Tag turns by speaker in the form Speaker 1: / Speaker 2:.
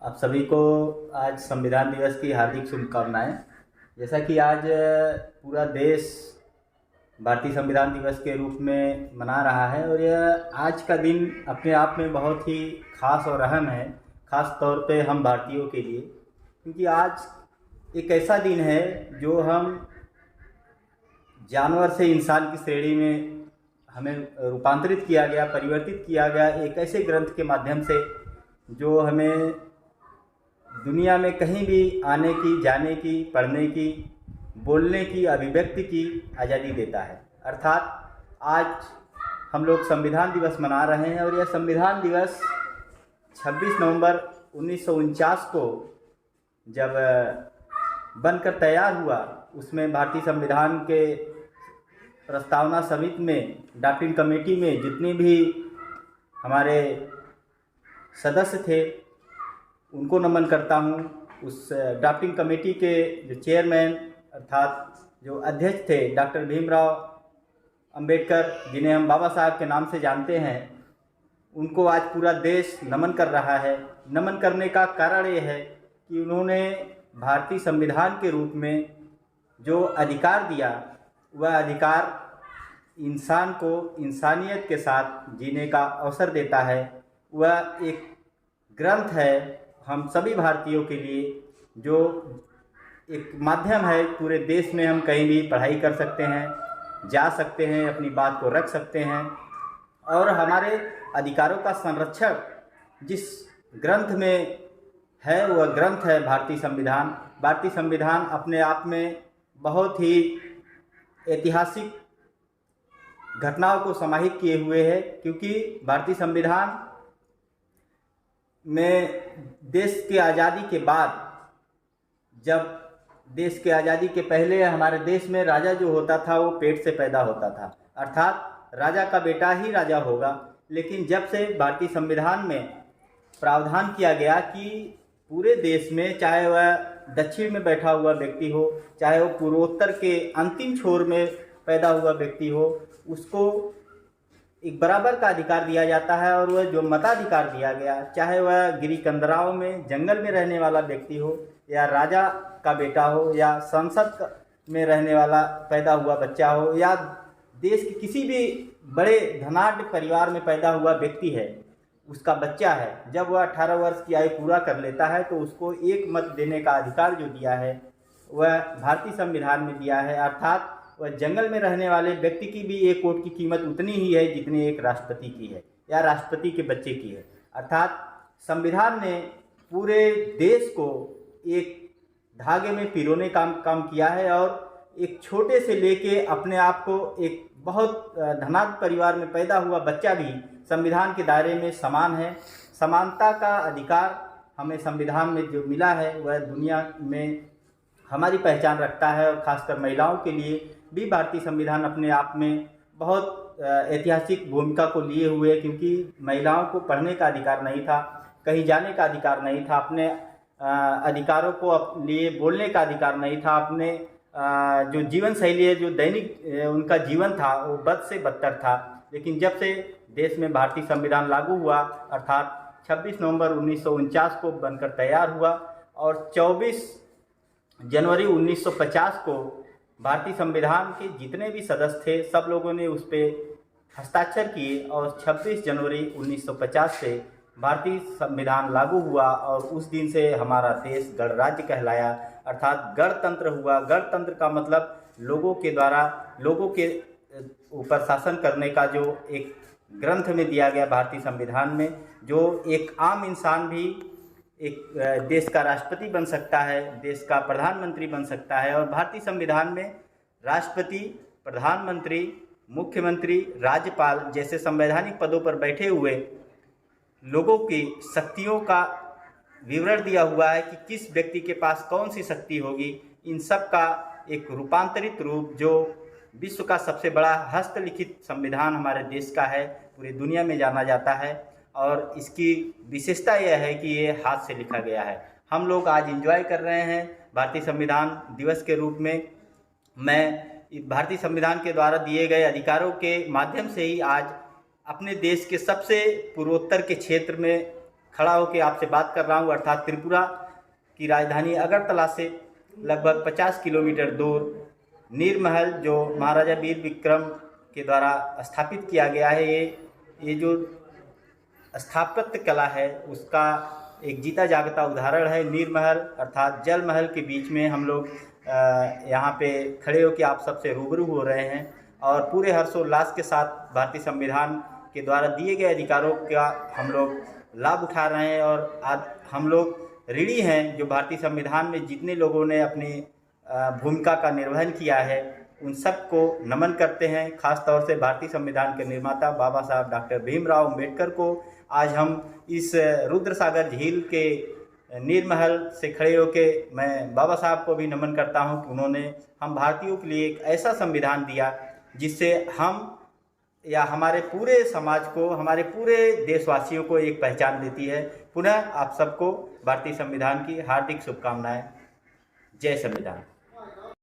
Speaker 1: आप सभी को आज संविधान दिवस की हार्दिक शुभकामनाएं। जैसा कि आज पूरा देश भारतीय संविधान दिवस के रूप में मना रहा है और यह आज का दिन अपने आप में बहुत ही खास और अहम है, खास तौर पे हम भारतीयों के लिए, क्योंकि आज एक ऐसा दिन है जो हम जानवर से इंसान की श्रेणी में हमें रूपांतरित किया गया, परिवर्तित किया गया एक ऐसे ग्रंथ के माध्यम से जो हमें दुनिया में कहीं भी आने की, जाने की, पढ़ने की, बोलने की, अभिव्यक्ति की आज़ादी देता है। अर्थात आज हम लोग संविधान दिवस मना रहे हैं और यह संविधान दिवस 26 नवंबर 1949 को जब बनकर तैयार हुआ, उसमें भारतीय संविधान के प्रस्तावना समिति में, ड्राफ्टिंग कमेटी में जितने भी हमारे सदस्य थे उनको नमन करता हूँ। उस ड्राफ्टिंग कमेटी के जो चेयरमैन अर्थात जो अध्यक्ष थे डॉक्टर भीमराव अंबेडकर, जिन्हें हम बाबा साहब के नाम से जानते हैं, उनको आज पूरा देश नमन कर रहा है। नमन करने का कारण ये है कि उन्होंने भारतीय संविधान के रूप में जो अधिकार दिया, वह अधिकार इंसान को इंसानियत के साथ जीने का अवसर देता है। वह एक ग्रंथ है हम सभी भारतीयों के लिए, जो एक माध्यम है। पूरे देश में हम कहीं भी पढ़ाई कर सकते हैं, जा सकते हैं, अपनी बात को रख सकते हैं और हमारे अधिकारों का संरक्षण जिस ग्रंथ में है वह ग्रंथ है भारतीय संविधान। भारतीय संविधान अपने आप में बहुत ही ऐतिहासिक घटनाओं को समाहित किए हुए है, क्योंकि भारतीय संविधान में देश की आज़ादी के बाद, जब देश की आज़ादी के पहले हमारे देश में राजा जो होता था वो पेट से पैदा होता था, अर्थात राजा का बेटा ही राजा होगा। लेकिन जब से भारतीय संविधान में प्रावधान किया गया कि पूरे देश में, चाहे वह दक्षिण में बैठा हुआ व्यक्ति हो, चाहे वह पूर्वोत्तर के अंतिम छोर में पैदा हुआ व्यक्ति हो, उसको एक बराबर का अधिकार दिया जाता है। और वह जो मताधिकार दिया गया, चाहे वह गिरी कंदराओं में, जंगल में रहने वाला व्यक्ति हो, या राजा का बेटा हो, या संसद में रहने वाला पैदा हुआ बच्चा हो, या देश के किसी भी बड़े धनाढ्य परिवार में पैदा हुआ व्यक्ति है, उसका बच्चा है, जब वह 18 वर्ष की आयु पूरा कर लेता है तो उसको एक मत देने का अधिकार जो दिया है वह भारतीय संविधान में दिया है। अर्थात वह जंगल में रहने वाले व्यक्ति की भी एक वोट की कीमत उतनी ही है जितनी एक राष्ट्रपति की है या राष्ट्रपति के बच्चे की है। अर्थात संविधान ने पूरे देश को एक धागे में पिरोने का काम किया है और एक छोटे से लेके अपने आप को एक बहुत धनाढ्य परिवार में पैदा हुआ बच्चा भी संविधान के दायरे में समान है। समानता का अधिकार हमें संविधान में जो मिला है वह दुनिया में हमारी पहचान रखता है और खासकर महिलाओं के लिए भी भारतीय संविधान अपने आप में बहुत ऐतिहासिक भूमिका को लिए हुए, क्योंकि महिलाओं को पढ़ने का अधिकार नहीं था, कहीं जाने का अधिकार नहीं था, अपने अधिकारों को लिए बोलने का अधिकार नहीं था, अपने जो जीवन शैली है, जो दैनिक उनका जीवन था वो बद से बदतर था। लेकिन जब से देश में भारतीय संविधान लागू हुआ, अर्थात 26 नवंबर 1949 को बनकर तैयार हुआ और 24 जनवरी 1950 को भारतीय संविधान के जितने भी सदस्य थे सब लोगों ने उस पर हस्ताक्षर किए और 26 जनवरी 1950 से भारतीय संविधान लागू हुआ और उस दिन से हमारा देश गणराज्य कहलाया, अर्थात गणतंत्र हुआ। गणतंत्र का मतलब लोगों के द्वारा लोगों के ऊपर शासन करने का जो एक ग्रंथ में दिया गया भारतीय संविधान में, जो एक आम इंसान भी एक देश का राष्ट्रपति बन सकता है, देश का प्रधानमंत्री बन सकता है। और भारतीय संविधान में राष्ट्रपति, प्रधानमंत्री, मुख्यमंत्री, राज्यपाल जैसे संवैधानिक पदों पर बैठे हुए लोगों की शक्तियों का विवरण दिया हुआ है कि किस व्यक्ति के पास कौन सी शक्ति होगी। इन सब का एक रूपांतरित रूप जो विश्व का सबसे बड़ा हस्तलिखित संविधान हमारे देश का है, पूरी दुनिया में जाना जाता है। और इसकी विशेषता यह है कि ये हाथ से लिखा गया है। हम लोग आज एंजॉय कर रहे हैं भारतीय संविधान दिवस के रूप में। मैं भारतीय संविधान के द्वारा दिए गए अधिकारों के माध्यम से ही आज अपने देश के सबसे पूर्वोत्तर के क्षेत्र में खड़ा होकर आपसे बात कर रहा हूँ, अर्थात त्रिपुरा की राजधानी अगरतला से लगभग 50 किलोमीटर दूर नीरमहल, जो महाराजा वीर विक्रम के द्वारा स्थापित किया गया है, ये जो स्थापत्य कला है उसका एक जीता जागता उदाहरण है। नीरमहल अर्थात जल महल के बीच में हम लोग यहाँ पे खड़े होकर आप सबसे रूबरू हो रहे हैं और पूरे हर्षोल्लास के साथ भारतीय संविधान के द्वारा दिए गए अधिकारों का हम लोग लाभ उठा रहे हैं। और आज हम लोग ऋणी हैं जो भारतीय संविधान में जितने लोगों ने अपनी भूमिका का निर्वहन किया है उन सबको नमन करते हैं। खास तौर से भारतीय संविधान के निर्माता बाबा साहब डॉक्टर भीमराव अम्बेडकर को आज हम इस रुद्रसागर झील के नीरमहल से खड़े होके मैं बाबा साहब को भी नमन करता हूं कि उन्होंने हम भारतीयों के लिए एक ऐसा संविधान दिया जिससे हम या हमारे पूरे समाज को, हमारे पूरे देशवासियों को एक पहचान देती है। पुनः आप सबको भारतीय संविधान की हार्दिक शुभकामनाएं। जय संविधान।